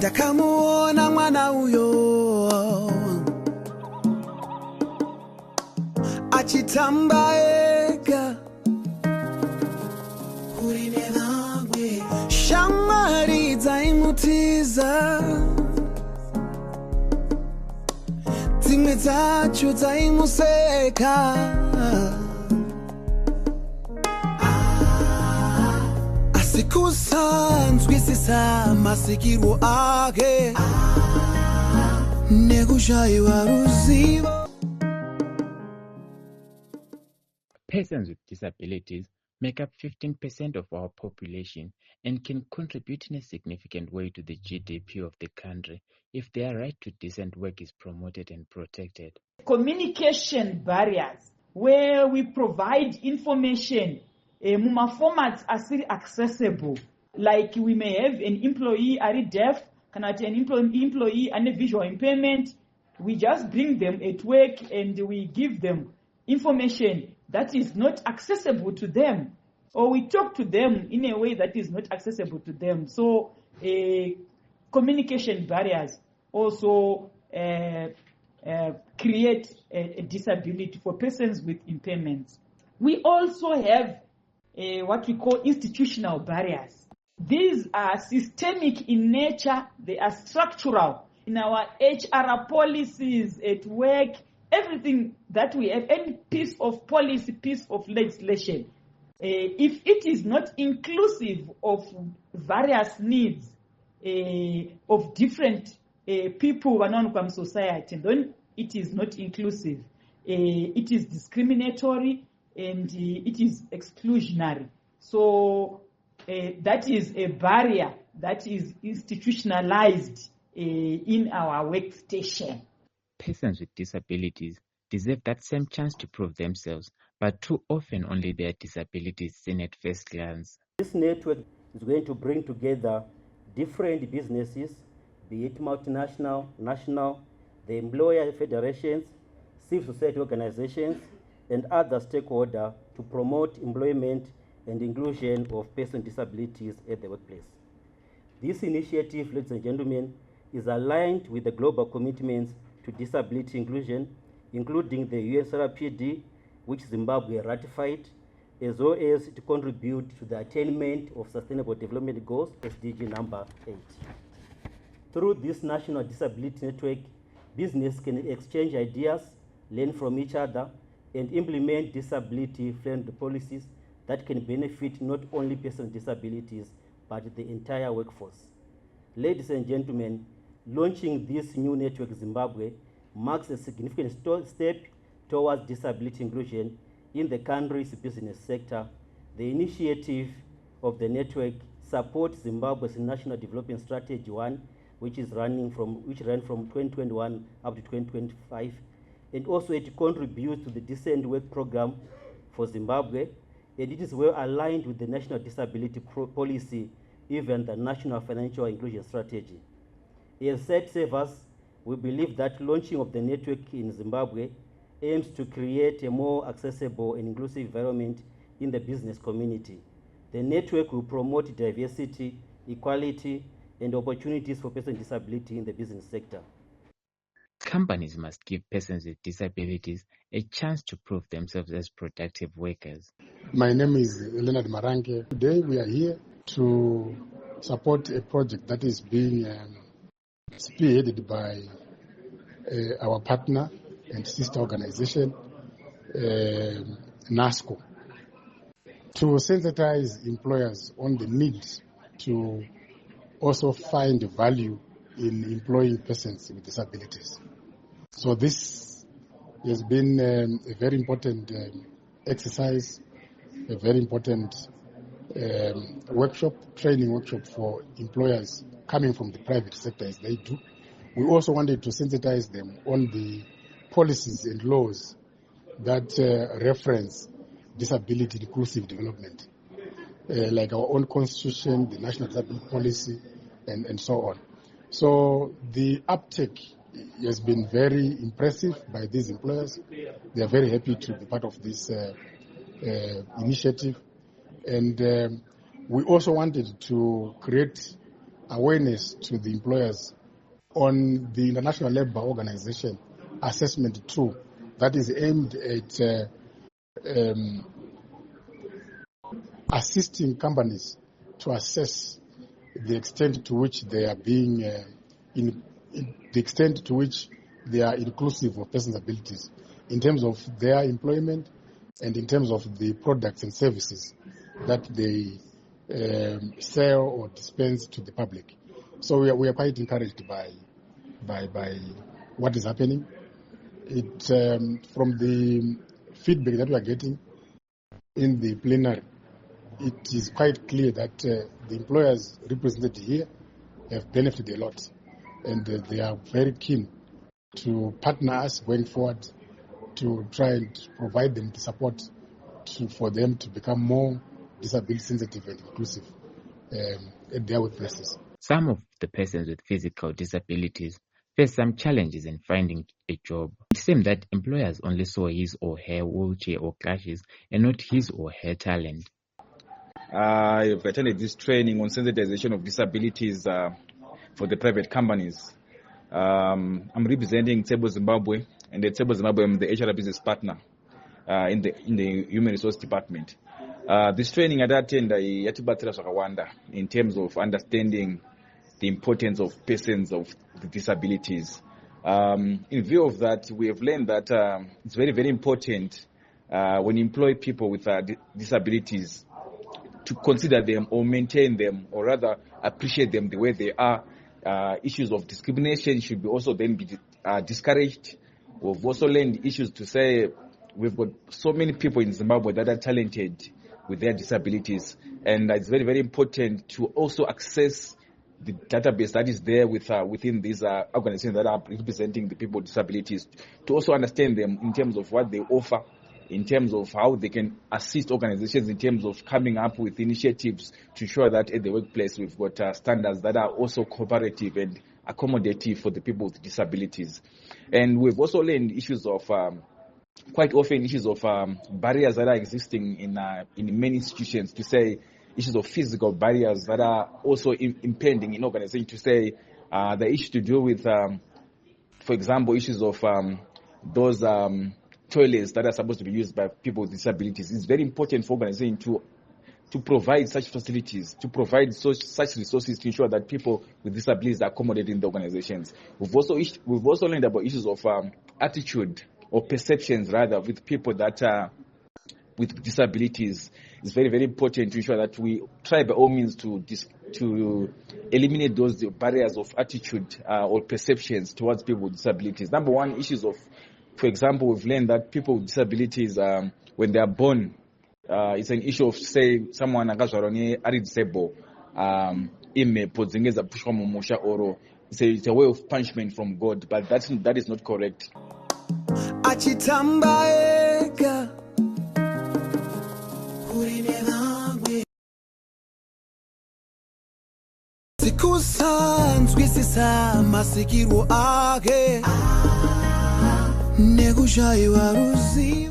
Ndakamuona mwana uyo achitamba ega uri nevamwe, shamwari dzaimutiza, dzimwe dzacho dzaimuseka. Asi kusanzwisisa masikirwo ake nekushayiwa ruzivo. Persons with disabilities make up 15% of our population and can contribute in a significant way to the GDP of the country if their right to decent work is promoted and protected. Communication barriers, where we provide information muma formats asiri accessible, like we may have an employee ari deaf, an employee ane visual impairment. We just bring them at work and we give them information that is not accessible to them, or we talk to them in a way that is not accessible to them. So communication barriers also create a disability for persons with impairments. We also have what we call institutional barriers. These are systemic in nature, they are structural in our HR policies at work. Everything that we have, any piece of policy, piece of legislation, if it is not inclusive of various needs of different people in society, then it is not inclusive. It is discriminatory and it is exclusionary. So that is a barrier that is institutionalized in our workstation. Persons with disabilities deserve that same chance to prove themselves, but too often only their disabilities seen at first glance. This network is going to bring together different businesses, be it multinational, national, the employer federations, civil society organizations, and other stakeholders to promote employment and inclusion of persons with disabilities at the workplace. This initiative, ladies and gentlemen, is aligned with the global commitments to disability inclusion, including the UNCRPD, which Zimbabwe ratified, as well as to contribute to the attainment of Sustainable Development Goals, SDG number 8. Through this National Disability Network, business can exchange ideas, learn from each other, and implement disability-friendly policies that can benefit not only persons with disabilities, but the entire workforce. Ladies and gentlemen, launching this new network in Zimbabwe marks a significant step towards disability inclusion in the country's business sector. The initiative of the network supports Zimbabwe's National Development Strategy 1, which ran from 2021 up to 2025, and also it contributes to the Decent Work Program for Zimbabwe, and it is well aligned with the National Disability Policy, even the National Financial Inclusion Strategy. As SENSETISATION, we believe that launching of the network in Zimbabwe aims to create a more accessible and inclusive environment in the business community. The network will promote diversity, equality, and opportunities for persons with disability in the business sector. Companies must give persons with disabilities a chance to prove themselves as productive workers. My name is Leonard Marange. Today we are here to support a project that is being spearheaded by our partner and sister organization, NASCO, to sensitize employers on the need to also find value in employing persons with disabilities. So this has been a very important exercise, a very important training workshop for employers coming from the private sector as they do. We also wanted to sensitize them on the policies and laws that reference disability inclusive development, like our own constitution, the National Disability Policy, and so on. So the uptake has been very impressive by these employers. They are very happy to be part of this initiative. And we also wanted to create awareness to the employers on the International Labour Organization assessment tool that is aimed at assisting companies to assess the extent to which they are being the extent to which they are inclusive of persons with abilities in terms of their employment and in terms of the products and services that they sell or dispense to the public. So we are quite encouraged by what is happening. It from the feedback that we are getting in the plenary, it is quite clear that the employers represented here have benefited a lot, and they are very keen to partner us going forward to try and provide them the support for them to become more disability sensitive and inclusive at their workplaces. Some of the persons with physical disabilities face some challenges in finding a job. It seems that employers only saw his or her wheelchair or crutches and not his or her talent. I've attended this training on sensitization of disabilities for the private companies. I'm representing Table Zimbabwe, and at Table Zimbabwe I'm the HR business partner in the Human Resource Department. This training I attended in terms of understanding the importance of persons with disabilities. In view of that, we have learned that it's very, very important when you employ people with disabilities to consider them or maintain them, or rather appreciate them the way they are. Issues of discrimination should also then be discouraged. We've also learned issues to say we've got so many people in Zimbabwe that are talented with their disabilities, and it's very, very important to also access the database that is there within these organizations that are representing the people with disabilities, to also understand them in terms of what they offer, in terms of how they can assist organizations in terms of coming up with initiatives to ensure that at the workplace we've got standards that are also cooperative and accommodative for the people with disabilities. And we've also learned issues of quite often issues of barriers that are existing in many institutions, to say issues of physical barriers that are also impending in organizations, to say the issue to do with, for example, issues of those toilets that are supposed to be used by people with disabilities. It's very important for organizations to provide such facilities, to provide such resources to ensure that people with disabilities are accommodated in the organizations. We've also learned about issues of attitude or perceptions rather with people that are with disabilities. It's very, very important to ensure that we try by all means to eliminate those barriers of attitude or perceptions towards people with disabilities. Number one, issues of, for example, we've learned that people with disabilities, when they are born, it's an issue of, say, someone are disabled, or it's a way of punishment from God, but that is not correct. Sikusanzwisisa masikiro ake nekushaiwa ruzivo.